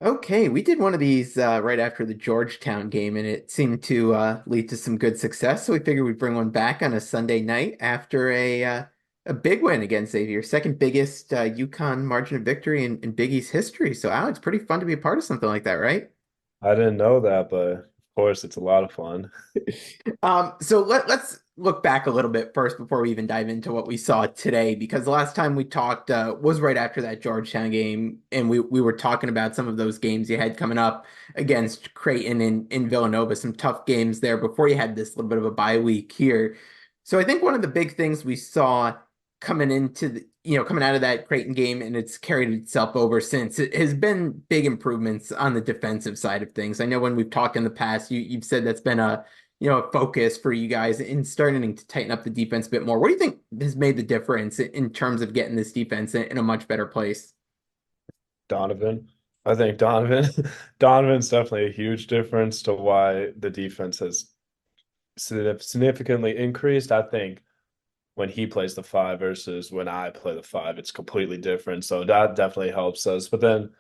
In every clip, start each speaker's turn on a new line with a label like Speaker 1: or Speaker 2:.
Speaker 1: Okay, we did one of these right after the Georgetown game, and it seemed to lead to some good success. So we figured we'd bring one back on a Sunday night after a big win against Xavier, second biggest UConn margin of victory in Big East history. So Alex, pretty fun to be a part of something like that, right?
Speaker 2: I didn't know that, but of course it's a lot of fun.
Speaker 1: So let's look back a little bit first before we even dive into what we saw today, because the last time we talked was right after that Georgetown game, and we were talking about some of those games you had coming up against Creighton and in Villanova, some tough games there before you had this little bit of a bye week here. So I think one of the big things we saw coming into coming out of that Creighton game, and it's carried itself over since, it has been big improvements on the defensive side of things. I know when we've talked in the past, you've said that's been a focus for you guys in starting to tighten up the defense a bit more. What do you think has made the difference in terms of getting this defense in a much better place?
Speaker 2: Donovan. I think Donovan Donovan's definitely a huge difference to why the defense has significantly increased. I think when he plays the five versus when I play the five, it's completely different. So that definitely helps us. But then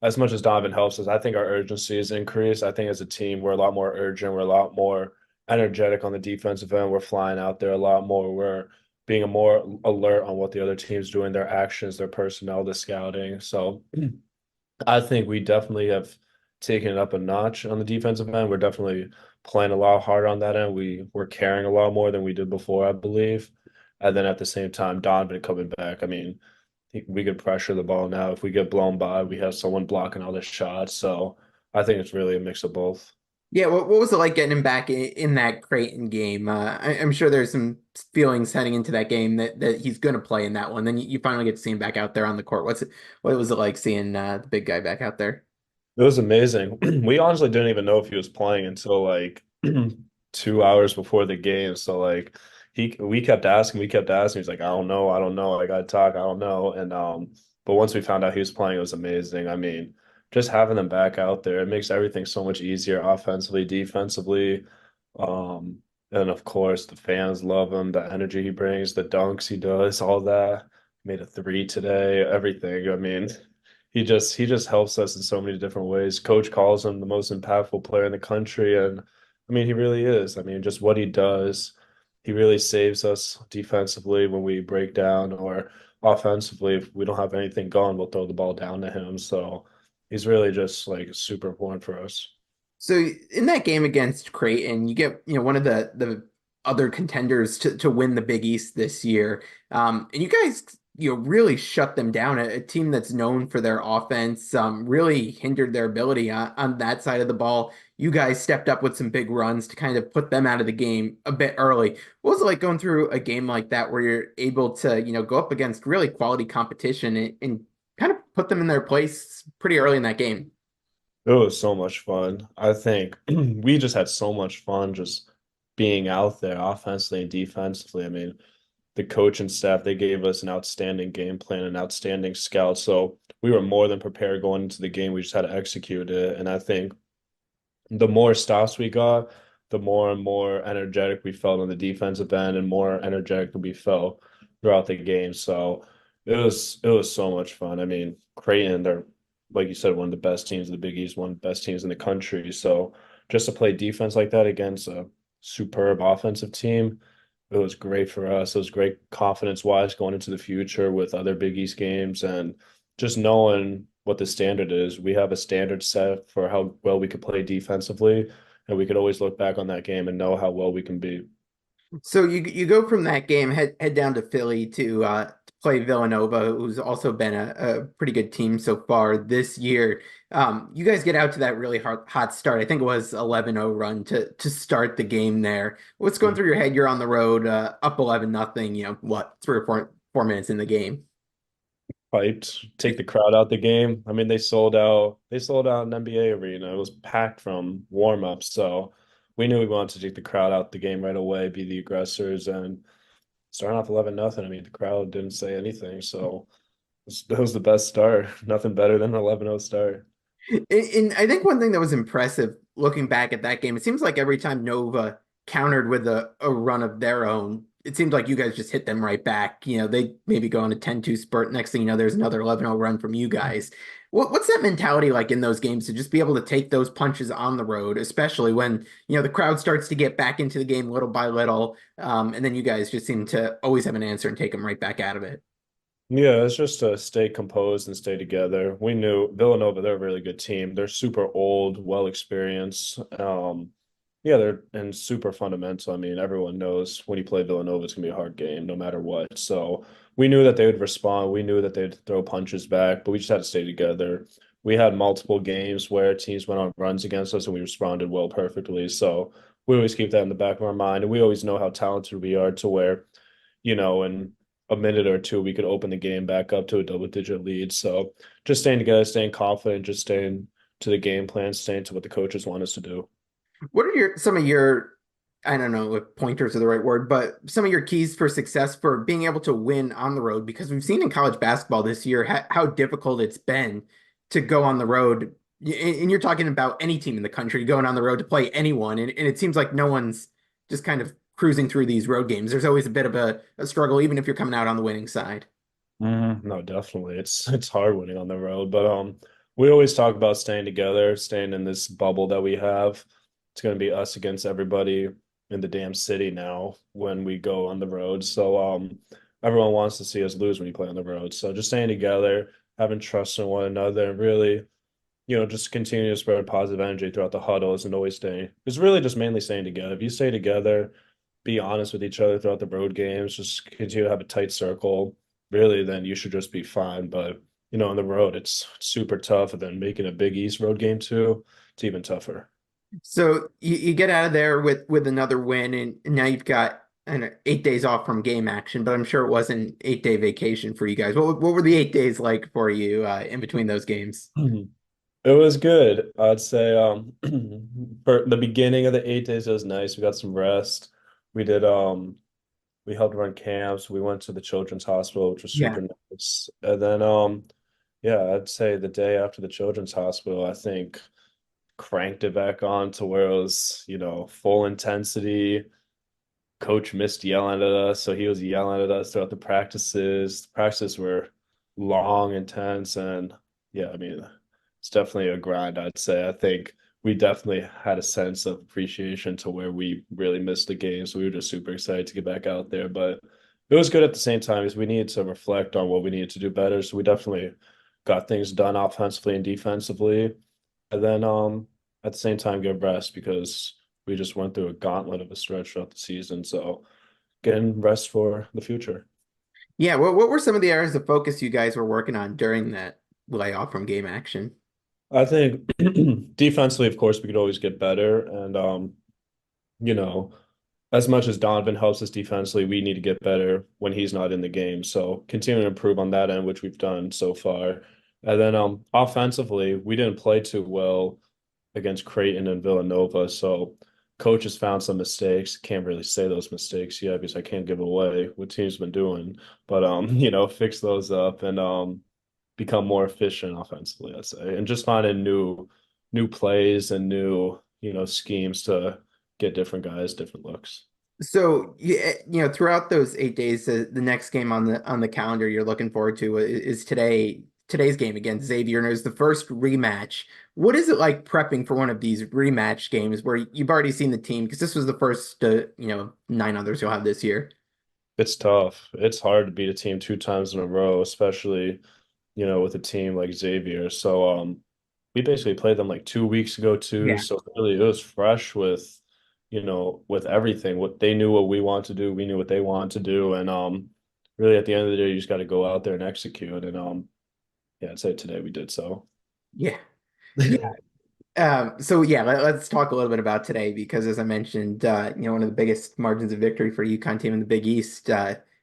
Speaker 2: as much as Donovan helps us, I think our urgency has increased. I think as a team, we're a lot more urgent. We're a lot more energetic on the defensive end. We're flying out there a lot more. We're being a more alert on what the other team's doing, their actions, their personnel, the scouting. So I think we definitely have taken it up a notch on the defensive end. We're definitely playing a lot harder on that end. We're carrying a lot more than we did before, I believe. And then at the same time, Donovan coming back. I mean, we could pressure the ball now. If we get blown by, we have someone blocking all the shots. So I think it's really a mix of both.
Speaker 1: Yeah, what was it like getting him back in that Creighton game? I'm sure there's some feelings heading into that game that he's going to play in that one. Then you finally get to see him back out there on the court. What was it like seeing the big guy back out there?
Speaker 2: It was amazing. We honestly didn't even know if he was playing until like 2 hours before the game. So like we kept asking. He's like, I don't know. I gotta talk, I don't know. And but once we found out he was playing, it was amazing. I mean, just having them back out there, it makes everything so much easier offensively, defensively. Um, and of course the fans love him, the energy he brings, the dunks he does, all that. Made a three today, everything. I mean, he just helps us in so many different ways. Coach calls him the most impactful player in the country, and I mean he really is. I mean, just what he does, he really saves us defensively when we break down, or offensively if we don't have anything going, we'll throw the ball down to him. So he's really just like super important for us.
Speaker 1: So in that game against Creighton, you get, one of the other contenders to win the Big East this year. And you guys, really shut them down. A team that's known for their offense, really hindered their ability on that side of the ball. You guys stepped up with some big runs to kind of put them out of the game a bit early. What was it like going through a game like that where you're able to, go up against really quality competition and kind of put them in their place pretty early in that game?
Speaker 2: It was so much fun. I think we just had so much fun just being out there offensively and defensively. I mean, the coach and staff, they gave us an outstanding game plan, an outstanding scout. So we were more than prepared going into the game. We just had to execute it. And I think the more stops we got, the more and more energetic we felt on the defensive end and more energetic we felt throughout the game. So it was so much fun. I mean, Creighton, they're like you said, one of the best teams in the Big East, one of the best teams in the country. So just to play defense like that against a superb offensive team, it was great for us. It was great confidence wise going into the future with other Big East games and just knowing what the standard is. We have a standard set for how well we could play defensively, and we could always look back on that game and know how well we can be.
Speaker 1: So you go from that game, head down to Philly to play Villanova, who's also been a pretty good team so far this year. You guys get out to that really hot start. I think it was 11-0 run to start the game there. What's going through your head? You're on the road, up 11-0, what, 3 or 4 minutes in the game?
Speaker 2: Piped, take the crowd out the game. I mean, they sold out an NBA arena. It was packed from warm-ups, so we knew we wanted to take the crowd out the game right away, be the aggressors, and starting off 11-0. I mean, the crowd didn't say anything, so that was the best start. Nothing better than an 11-0 start.
Speaker 1: And I think one thing that was impressive looking back at that game, it seems like every time Nova countered with a run of their own, it seems like you guys just hit them right back. They maybe go on a 10-2 spurt. Next thing you know, there's another 11-0 run from you guys. What's that mentality like in those games to just be able to take those punches on the road, especially when, the crowd starts to get back into the game little by little, and then you guys just seem to always have an answer and take them right back out of it.
Speaker 2: Yeah, it's just to stay composed and stay together. We knew Villanova, they're a really good team. They're super old, well experienced. Yeah, they're and super fundamental. I mean, everyone knows when you play Villanova, it's gonna be a hard game, no matter what. So we knew that they would respond. We knew that they'd throw punches back, but we just had to stay together. We had multiple games where teams went on runs against us and we responded well perfectly. So we always keep that in the back of our mind. And we always know how talented we are to where, in a minute or two, we could open the game back up to a double digit lead. So just staying together, staying confident, just staying to the game plan, staying to what the coaches want us to do.
Speaker 1: What are some of your, I don't know if pointers are the right word, but some of your keys for success for being able to win on the road? Because we've seen in college basketball this year how difficult it's been to go on the road. And you're talking about any team in the country going on the road to play anyone. And it seems like no one's just kind of cruising through these road games. There's always a bit of a struggle, even if you're coming out on the winning side.
Speaker 2: No, definitely. It's hard winning on the road, but we always talk about staying together, staying in this bubble that we have. It's going to be us against everybody in the damn city now when we go on the road. So everyone wants to see us lose when you play on the road. So just staying together, having trust in one another, and really, just continue to spread positive energy throughout the huddles and always stay. It's really just mainly staying together. If you stay together, be honest with each other throughout the road games, just continue to have a tight circle, really, then you should just be fine. But, on the road, it's super tough. And then making a Big East road game too, it's even tougher.
Speaker 1: So you get out of there with another win, and now you've got, I don't know, 8 days off from game action, but I'm sure it wasn't 8-day vacation for you guys. What were the 8 days like for you in between those games?
Speaker 2: It was good. I'd say for the beginning of the 8 days, it was nice. We got some rest. We did we helped run camps. We went to the children's hospital, which was
Speaker 1: Yeah.
Speaker 2: super nice. And then yeah, I'd say the day after the children's hospital, I think cranked it back on to where it was, full intensity. Coach missed yelling at us, so he was yelling at us throughout the practices. The practices were long, intense, and yeah, I mean, it's definitely a grind, I'd say. I think we definitely had a sense of appreciation to where we really missed the game, so we were just super excited to get back out there. But it was good at the same time because we needed to reflect on what we needed to do better. So we definitely got things done offensively and defensively. And then at the same time give rest because we just went through a gauntlet of a stretch throughout the season. So getting rest for the future.
Speaker 1: Yeah, what were some of the areas of focus you guys were working on during that layoff from game action?
Speaker 2: I think defensively, of course, we could always get better. And you know, as much as Donovan helps us defensively, we need to get better when he's not in the game. So continue to improve on that end, which we've done so far. And then offensively, we didn't play too well against Creighton and Villanova. So coaches found some mistakes. Can't really say those mistakes yet because I can't give away what team's been doing. But fix those up and become more efficient offensively, I'd say. And just finding new plays and new, schemes to get different guys, different looks.
Speaker 1: So throughout those 8 days, the next game on the calendar you're looking forward to is today's game against Xavier, and it was the first rematch. What is it like prepping for one of these rematch games where you've already seen the team? Because this was the first, 9 others you'll have this year.
Speaker 2: It's tough. It's hard to beat a team 2 times in a row, especially, with a team like Xavier. So we basically played them like 2 weeks ago too.
Speaker 1: Yeah.
Speaker 2: So really it was fresh with everything. What they knew what we want to do, we knew what they want to do. And really at the end of the day, you just got to go out there and execute. And yeah, I'd say today we did so.
Speaker 1: Yeah. Yeah. So yeah, let's talk a little bit about today because as I mentioned, one of the biggest margins of victory for a UConn team in the Big East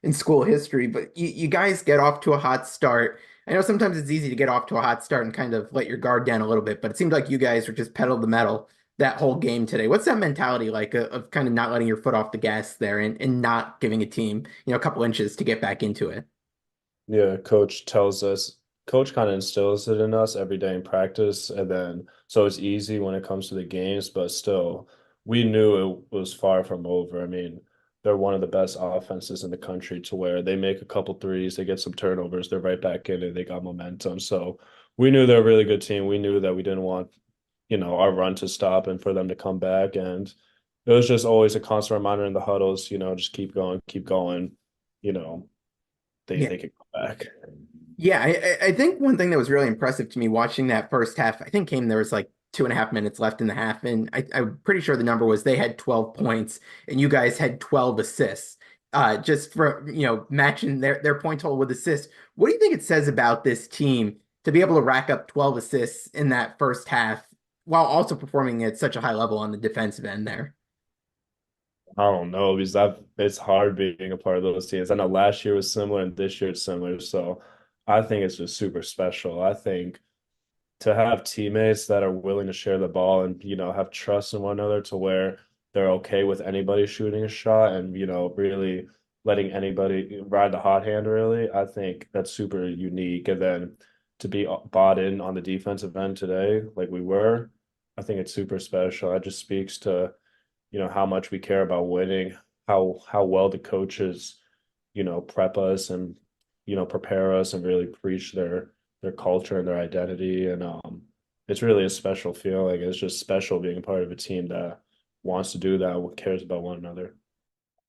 Speaker 1: in school history. But you guys get off to a hot start. I know sometimes it's easy to get off to a hot start and kind of let your guard down a little bit, but it seemed like you guys were just pedal to the metal that whole game today. What's that mentality like of kind of not letting your foot off the gas there and not giving a team, a couple inches to get back into it?
Speaker 2: Yeah, coach kind of instills it in us every day in practice. And then, so it's easy when it comes to the games, but still, we knew it was far from over. I mean, they're one of the best offenses in the country to where they make a couple threes, they get some turnovers, they're right back in it, they got momentum. So we knew they're a really good team. We knew that we didn't want, our run to stop and for them to come back. And it was just always a constant reminder in the huddles, just keep going, you know,
Speaker 1: Yeah.
Speaker 2: they can come back.
Speaker 1: Yeah, I think one thing that was really impressive to me watching that first half, I think came there was like 2.5 minutes left in the half, and I'm pretty sure the number was they had 12 points and you guys had 12 assists. Just for matching their point total with assists. What do you think it says about this team to be able to rack up 12 assists in that first half while also performing at such a high level on the defensive end there?
Speaker 2: I don't know because it's hard being a part of those teams. I know last year was similar and this year it's similar. So I think it's just super special. I think to have teammates that are willing to share the ball and have trust in one another to where they're okay with anybody shooting a shot and really letting anybody ride the hot hand really, I think that's super unique. And then to be bought in on the defensive end today like we were, I think it's super special. It just speaks to how much we care about winning, how well the coaches prep us and prepare us and really preach their culture and their identity. And it's really a special feeling. It's just special being part of a team that wants to do that, cares about one another.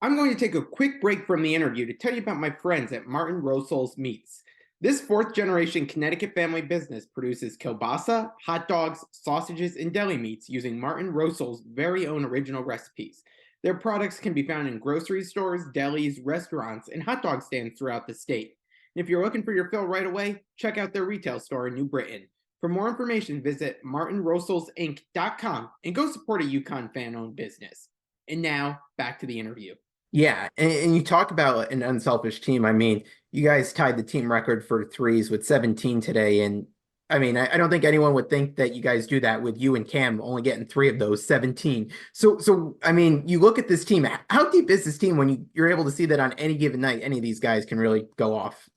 Speaker 1: I'm going to take a quick break from the interview to tell you about my friends at Martin Rosol's Meats. This fourth generation Connecticut family business produces kielbasa, hot dogs, sausages, and deli meats using Martin Rosol's very own original recipes. Their products can be found in grocery stores, delis, restaurants, and hot dog stands throughout the state. And if you're looking for your fill right away, check out their retail store in New Britain. For more information, visit martinroselsinc.com and go support a Yukon fan owned business. And now, back to the interview. Yeah, and you talk about an unselfish team. I mean, you guys tied the team record for threes with 17 today. And I mean, I don't think anyone would think that you guys do that with you and Cam only getting three of those 17. So I mean, you look at this team, how deep is this team when you're able to see that on any given night, any of these guys can really go off?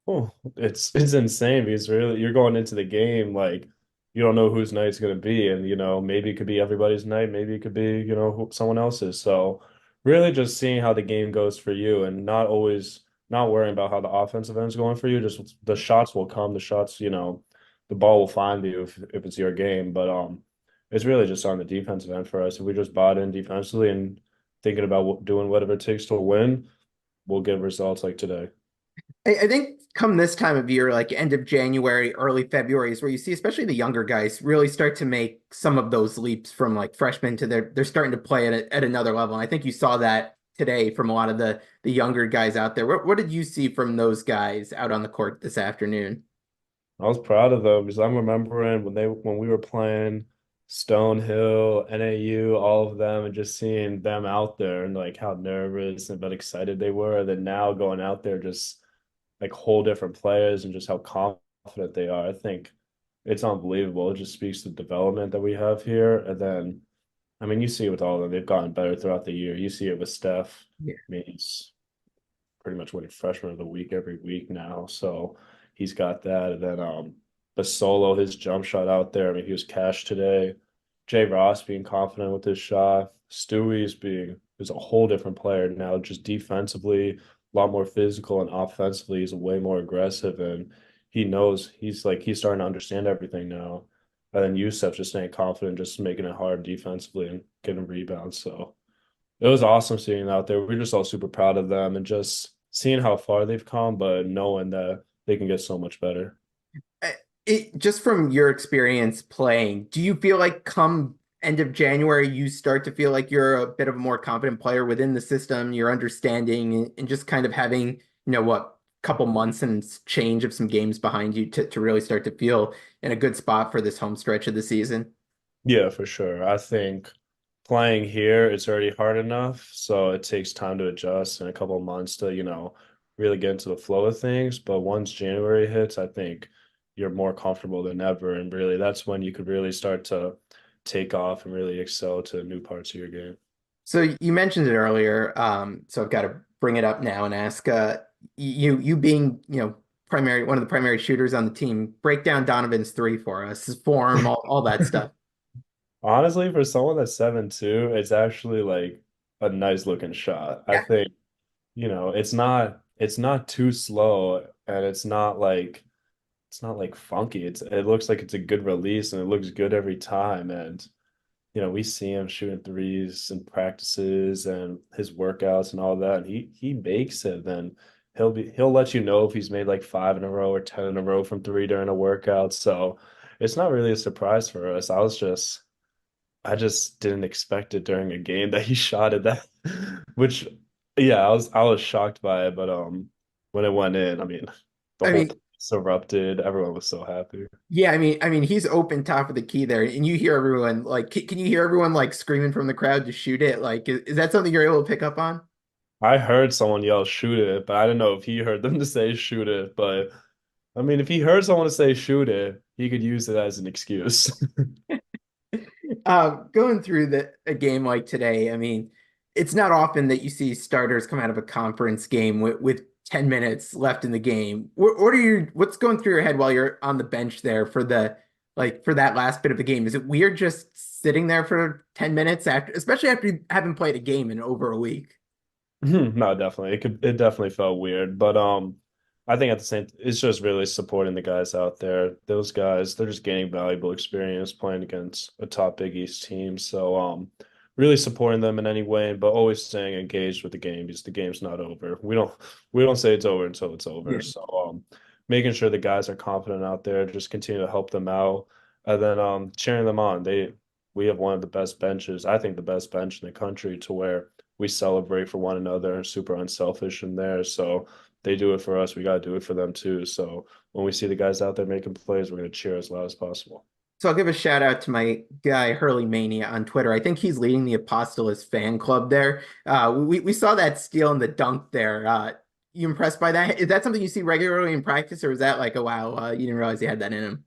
Speaker 2: Oh, it's insane because really you're going into the game like you don't know whose night it's going to be, and maybe it could be everybody's night, maybe it could be someone else's. So really, just seeing how the game goes for you, and not worrying about how the offensive end's going for you. Just the shots will come, the shots, the ball will find you if it's your game. But it's really just on the defensive end for us. If we just bought in defensively and thinking about doing whatever it takes to win, we'll get results like today.
Speaker 1: I think come this time of year, like end of January, early February, is where you see, especially the younger guys, really start to make some of those leaps from like freshmen to they're starting to play at another level. And I think you saw that today from a lot of the younger guys out there. What did you see from those guys out on the court this afternoon?
Speaker 2: I was proud of them because I'm remembering when we were playing Stonehill, NAU, all of them, and just seeing them out there and like how nervous and but excited they were. And then now going out there just like whole different players and just how confident they are. I think it's unbelievable. It just speaks to the development that we have here. And then, I mean, you see it with all of them. They've gotten better throughout the year. You see it with Steph.
Speaker 1: Yeah.
Speaker 2: I mean, he's pretty much winning freshman of the week every week now. So he's got that. And then Basolo, his jump shot out there. I mean, he was cash today. Jay Ross being confident with his shot. Stewie's being is a whole different player now, just defensively, a lot more physical and offensively, he's way more aggressive and he knows he's starting to understand everything now. And then Yusef just staying confident, just making it hard defensively and getting rebounds. So it was awesome seeing out there. We're just all super proud of them and just seeing how far they've come, but knowing that they can get so much better.
Speaker 1: Just from your experience playing, do you feel like come end of January, you start to feel like you're a bit of a more confident player within the system, you're understanding and just kind of having, what, couple months and change of some games behind you to really start to feel in a good spot for this home stretch of the season?
Speaker 2: Yeah, for sure. I think playing here, it's already hard enough, so it takes time to adjust and a couple of months to, really get into the flow of things. But once January hits, I think you're more comfortable than ever. And really, that's when you could really start to take off and really excel to new parts of your game.
Speaker 1: So you mentioned it earlier, so I've got to bring it up now and ask you being, primary one of the primary shooters on the team, break down Donovan's three for us, his form, all that stuff.
Speaker 2: Honestly, for someone that's 7'2", it's actually like a nice looking shot. I
Speaker 1: Yeah.
Speaker 2: think, it's not too slow and it's not like funky. It looks like it's a good release and it looks good every time. And we see him shooting threes and practices and his workouts and all that. And he makes it. Then he'll let you know if he's made like 5 in a row or 10 in a row from three during a workout. So it's not really a surprise for us. I just didn't expect it during a game that he shot at that, which yeah, I was shocked by it. But when it went in, I mean, the
Speaker 1: I
Speaker 2: whole
Speaker 1: mean,
Speaker 2: place erupted. Everyone was so happy.
Speaker 1: yeah, I mean, he's open top of the key there, and you hear everyone like, can you hear everyone like screaming from the crowd to shoot it? Like, is that something you're able to pick up on?
Speaker 2: I heard someone yell shoot it, but I didn't know if he heard them to say shoot it. But I mean, if he heard someone to say shoot it, he could use it as an excuse.
Speaker 1: Going through a game like today, I mean, it's not often that you see starters come out of a conference game with 10 minutes left in the game. What's going through your head while you're on the bench there for for that last bit of the game? Is it weird just sitting there for 10 minutes after, especially after you haven't played a game in over a week?
Speaker 2: No, definitely. It definitely felt weird. But I think at the same it's just really supporting the guys out there. Those guys, they're just gaining valuable experience playing against a top Big East team. So really supporting them in any way, but always staying engaged with the game because the game's not over. We don't say it's over until it's over.
Speaker 1: Yeah.
Speaker 2: So making sure the guys are confident out there, just continue to help them out. And then cheering them on. We have one of the best benches, I think the best bench in the country to where we celebrate for one another and super unselfish in there. So they do it for us. We got to do it for them too. So when we see the guys out there making plays, we're going to cheer as loud as possible.
Speaker 1: So I'll give a shout out to my guy Hurley Mania on Twitter. I think he's leading the Apostolos fan club there. We saw that steal and the dunk there. You impressed by that? Is that something you see regularly in practice, or is that like, oh wow, you didn't realize he had that in him?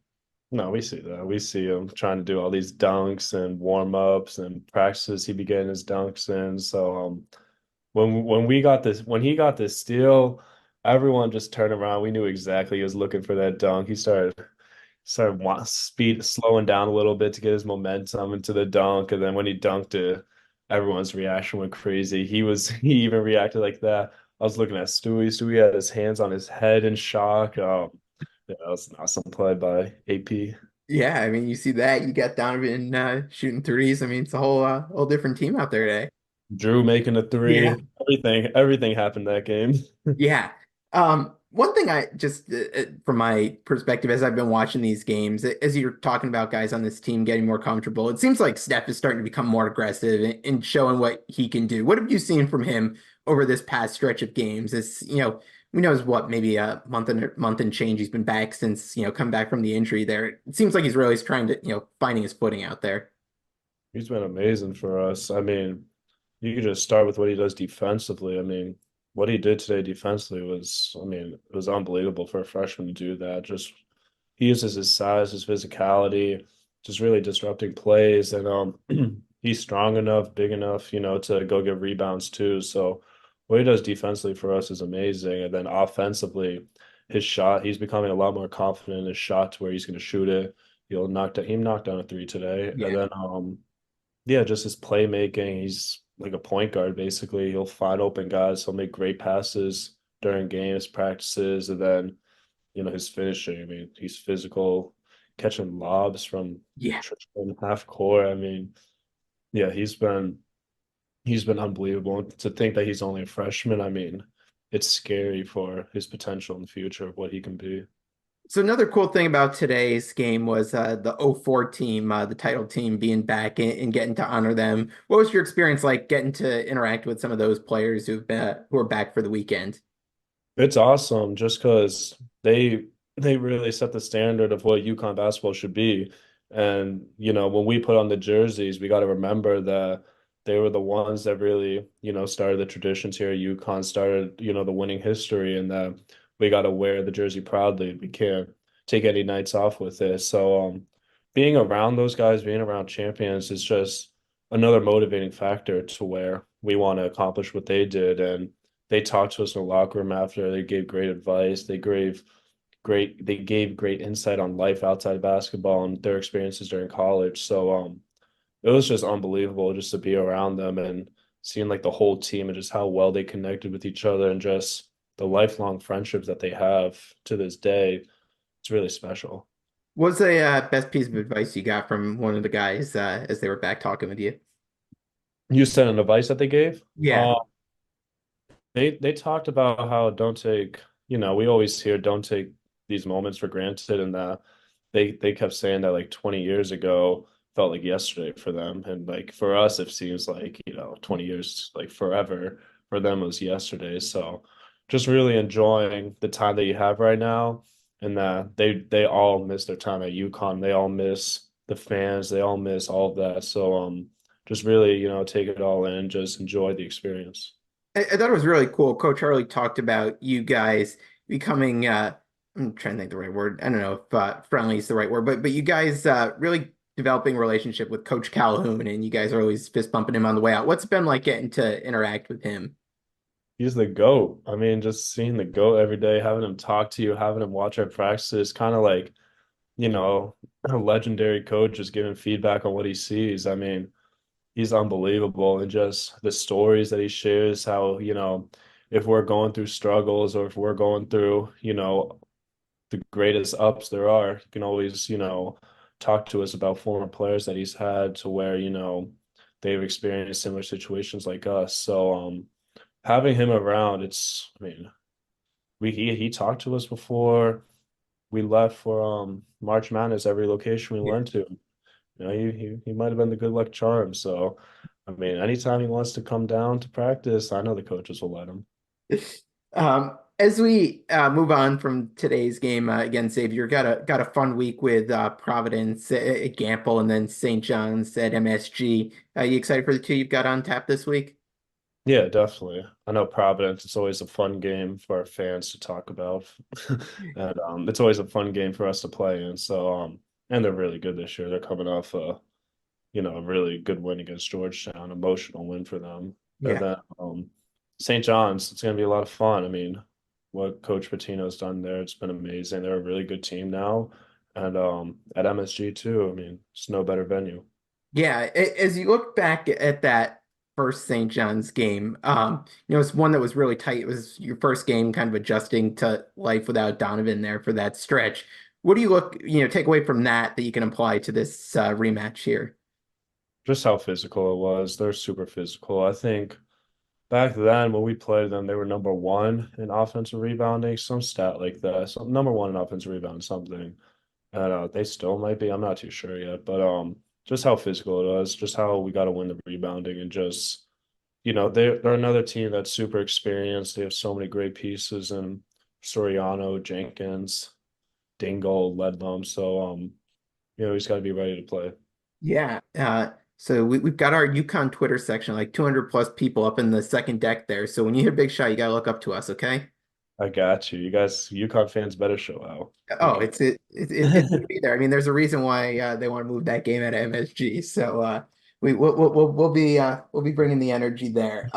Speaker 2: No, we see that. We see him trying to do all these dunks and warm ups and practices. He be getting his dunks in. So when he got this steal, everyone just turned around. We knew exactly he was looking for that dunk. He started speed slowing down a little bit to get his momentum into the dunk, and then when he dunked it, everyone's reaction went crazy. He even reacted like that. I was looking at Stewie. Stewie had his hands on his head in shock. Yeah, that was an awesome play by AP.
Speaker 1: Yeah, I mean, you see that you got Donovan shooting threes. I mean, it's a whole different team out there today.
Speaker 2: Drew making a
Speaker 1: Yeah.
Speaker 2: three. Everything happened that game.
Speaker 1: Yeah. One thing I just from my perspective as I've been watching these games, as you're talking about guys on this team getting more comfortable, it seems like Steph is starting to become more aggressive and showing what he can do. What have you seen from him over this past stretch of games? It's, who knows what, maybe a month and change he's been back since, come back from the injury there. It seems like he's really trying to, finding his footing out there.
Speaker 2: He's been amazing for us. I mean, you could just start with what he does defensively. I mean, what he did today defensively I mean, it was unbelievable for a freshman to do that. Just he uses his size, his physicality, just really disrupting plays, and he's strong enough, big enough, to go get rebounds too. So what he does defensively for us is amazing, and then offensively, his shot, he's becoming a lot more confident in his shot to where he's going to shoot it. He knocked down a three today, and
Speaker 1: Yeah.
Speaker 2: then yeah, just his playmaking. He's like a point guard, basically. He'll find open guys. He'll make great passes during games, practices, and then, his finishing. I mean, he's physical, catching lobs
Speaker 1: Yeah.
Speaker 2: from half court. I mean, yeah, he's been unbelievable. To think that he's only a freshman, I mean, it's scary for his potential in the future of what he can be.
Speaker 1: So another cool thing about today's game was the '04 team, the title team being back and getting to honor them. What was your experience like getting to interact with some of those players who are back for the weekend?
Speaker 2: It's awesome just because they really set the standard of what UConn basketball should be. And, when we put on the jerseys, we got to remember that they were the ones that really, started the traditions here at UConn, started, the winning history, and that we got to wear the jersey proudly. We can't take any nights off with it. So, being around those guys, being around champions is just another motivating factor to where we want to accomplish what they did. And they talked to us in the locker room after. They gave great advice. They gave great insight on life outside of basketball and their experiences during college. So it was just unbelievable just to be around them and seeing like the whole team and just how well they connected with each other and just the lifelong friendships that they have to this day. It's really special.
Speaker 1: What's the best piece of advice you got from one of the guys as they were back talking with you?
Speaker 2: You said an advice that they gave?
Speaker 1: Yeah,
Speaker 2: They talked about how don't take, we always hear don't take these moments for granted, and they kept saying that like 20 years ago felt like yesterday for them, and like for us it seems like 20 years like forever. For them it was yesterday. So just really enjoying the time that you have right now, and that they all miss their time at UConn. They all miss the fans. They all miss all of that. So just really take it all in, just enjoy the experience.
Speaker 1: I thought it was really cool. Coach Harley talked about you guys becoming I'm trying to think the right word. I don't know if friendly is the right word, but you guys really developing a relationship with Coach Calhoun, and you guys are always fist bumping him on the way out. What's it been like getting to interact with him?
Speaker 2: He's the GOAT. I mean, just seeing the GOAT every day, having him talk to you, having him watch our practices, kind of like, a legendary coach just giving feedback on what he sees. I mean, he's unbelievable. And just the stories that he shares, how, if we're going through struggles or if we're going through, the greatest ups there are, he can always, talk to us about former players that he's had to where, they've experienced similar situations like us. So, having him around, I mean, he talked to us before we left for March Madness, every location we
Speaker 1: Yeah.
Speaker 2: went to. He might have been the good luck charm. So, I mean, anytime he wants to come down to practice, I know the coaches will let him.
Speaker 1: As we move on from today's game against Xavier, got a fun week with Providence at Gamble and then St. John's at MSG. You excited for the two you've got on tap this week?
Speaker 2: Yeah, definitely. I know Providence, it's always a fun game for our fans to talk about. And it's always a fun game for us to play in. So and they're really good this year. They're coming off a really good win against Georgetown, emotional win for them. And
Speaker 1: Yeah.
Speaker 2: then St. John's, it's gonna be a lot of fun. I mean, what Coach Pitino's done there, it's been amazing. They're a really good team now. And at MSG too, I mean, it's no better venue.
Speaker 1: Yeah, as you look back at that first St. John's game, it's one that was really tight. It was your first game kind of adjusting to life without Donovan there for that stretch. What do take away from that you can apply to this rematch here?
Speaker 2: Just how physical it was. They're super physical. I think back then when we played them, they were number one in offensive rebounding, some stat like that. So number one in offensive rebounding, something. And they still might be. I'm not too sure yet, but just how physical it was, just how we got to win the rebounding, and just they're another team that's super experienced. They have so many great pieces, and Soriano, Jenkins, Dingle led them. So we just got to be ready to play.
Speaker 1: Yeah. So we've got our Yukon Twitter section, like 200 plus people up in the second deck there. So when you hit a big shot, you gotta look up to us, okay?
Speaker 2: I got you. You guys, UConn fans better show out. We
Speaker 1: Oh,
Speaker 2: got
Speaker 1: it's gonna be there. I mean, there's a reason why they want to move that game at MSG. So we'll be bringing the energy there.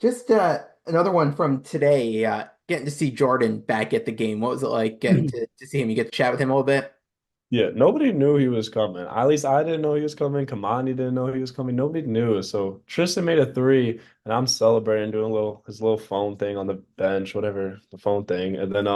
Speaker 1: Just another one from today. Getting to see Jordan back at the game. What was it like getting to see him? You get to chat with him a little bit.
Speaker 2: Yeah, nobody knew he was coming. At least I didn't know he was coming. Kamani didn't know he was coming. Nobody knew. So Tristan made a three, and I'm celebrating, doing his little phone thing on the bench, whatever the phone thing. And then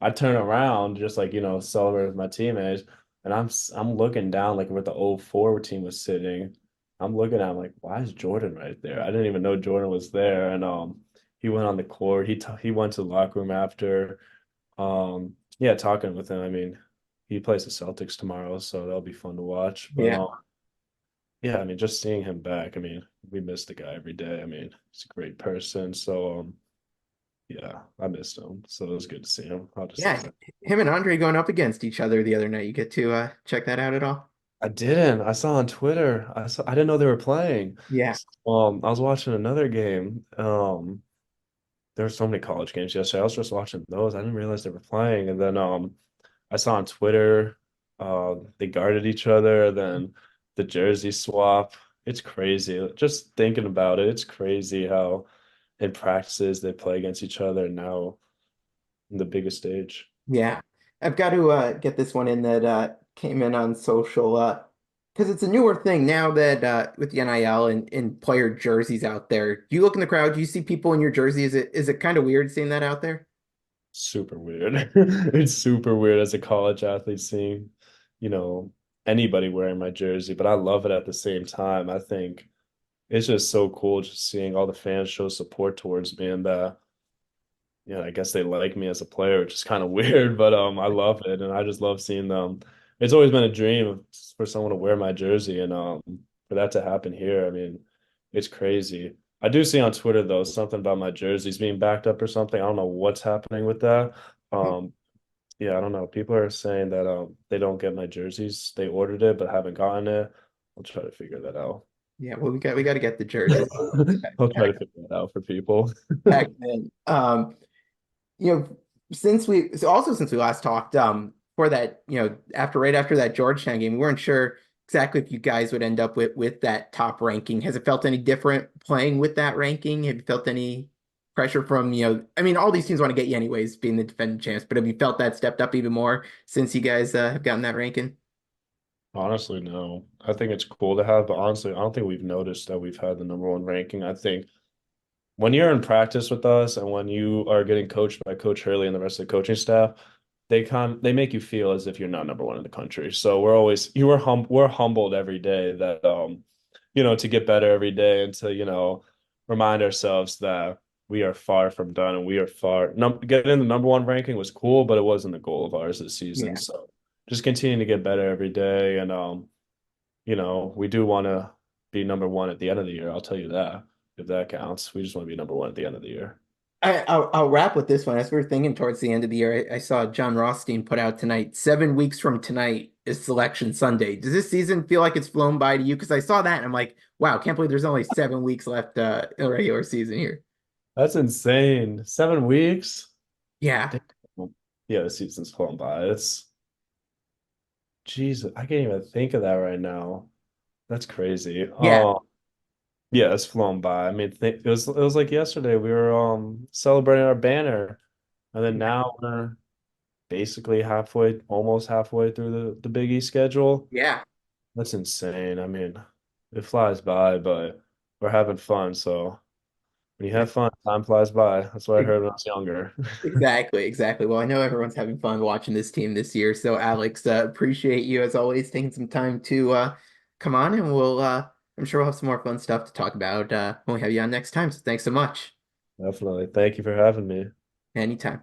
Speaker 2: I turn around just like celebrate with my teammates, and I'm looking down like where the old forward team was sitting. I'm looking at him like, why is Jordan right there? I didn't even know Jordan was there. And he went on the court. He went to the locker room after. Yeah, talking with him. I mean, he plays the Celtics tomorrow, so that'll be fun to watch. But
Speaker 1: Yeah.
Speaker 2: yeah, I mean, just seeing him back. I mean, we miss the guy every day. I mean, he's a great person. So yeah, I missed him. So it was good to see him. I'll just say
Speaker 1: Yeah.
Speaker 2: that.
Speaker 1: Him and Andre going up against each other the other night. You get to check that out at all?
Speaker 2: I didn't. I saw on Twitter. I didn't know they were playing.
Speaker 1: Yeah.
Speaker 2: I was watching another game. There were so many college games yesterday. I was just watching those. I didn't realize they were playing. And then I saw on Twitter, they guarded each other, then the jersey swap. It's crazy. Just thinking about it, it's crazy how in practices they play against each other now in the biggest stage.
Speaker 1: Yeah. I've got to get this one in that came in on social. because it's a newer thing now that with the NIL and player jerseys out there. Do you look in the crowd? Do you see people in your jersey? Is it kind of weird seeing that out there?
Speaker 2: Super weird. It's super weird as a college athlete seeing, you know, anybody wearing my jersey, but I love it at the same time. I think it's just so cool just seeing all the fans show support towards me and I guess they like me as a player, which is kind of weird, but I love it and I just love seeing them. It's always been a dream for someone to wear my jersey and for that to happen here, I mean, it's crazy. I do see on Twitter though something about my jerseys being backed up or something. I don't know what's happening with that. Um yeah, I don't know. People are saying that they don't get my jerseys. They ordered it but haven't gotten it. I'll try to figure that out.
Speaker 1: Yeah, well, we got to get the jerseys
Speaker 2: I'll try to
Speaker 1: back,
Speaker 2: figure that out for people.
Speaker 1: back then. You know, since we last talked, for that, right after that Georgetown game, we weren't sure exactly if you guys would end up with that top ranking. Has it felt any different playing with that ranking? Have you felt any pressure from, I mean, all these teams want to get you anyways, being the defending champs, but have you felt that stepped up even more since you guys have gotten that ranking?
Speaker 2: Honestly, no. I think it's cool to have, but honestly, I don't think we've noticed that we've had the number one ranking. I think when you're in practice with us and when you are getting coached by Coach Hurley and the rest of the coaching staff, they make you feel as if you're not number one in the country. So we're humbled every day that to get better every day and to, remind ourselves that we are far from done and we are far getting in the number one ranking was cool, but it wasn't the goal of ours this season.
Speaker 1: Yeah.
Speaker 2: So just continuing to get better every day and we do want to be number one at the end of the year. I'll tell you that if that counts. We just want to be number one at the end of the year.
Speaker 1: I'll wrap with this one. As we are thinking towards the end of the year, I saw John Rothstein put out tonight, 7 weeks from tonight is Selection Sunday. Does this season feel like it's flown by to you? Because I saw that and I'm like, wow, can't believe there's only 7 weeks left in the regular season here.
Speaker 2: That's insane. 7 weeks?
Speaker 1: Yeah.
Speaker 2: Damn. Yeah, the season's flown by. It's Jesus, I can't even think of that right now. That's crazy.
Speaker 1: Yeah.
Speaker 2: Yeah, it's flown by. I mean, it was like yesterday we were celebrating our banner, and then now we're basically almost halfway through the Big East schedule.
Speaker 1: Yeah.
Speaker 2: That's insane. I mean, it flies by, but we're having fun. So when you have fun, time flies by. That's what I heard when I was younger.
Speaker 1: Exactly, exactly. Well, I know everyone's having fun watching this team this year. So, Alex, appreciate you as always taking some time to come on, and I'm sure we'll have some more fun stuff to talk about when we have you on next time. So, thanks so much.
Speaker 2: Definitely. Thank you for having me.
Speaker 1: Anytime.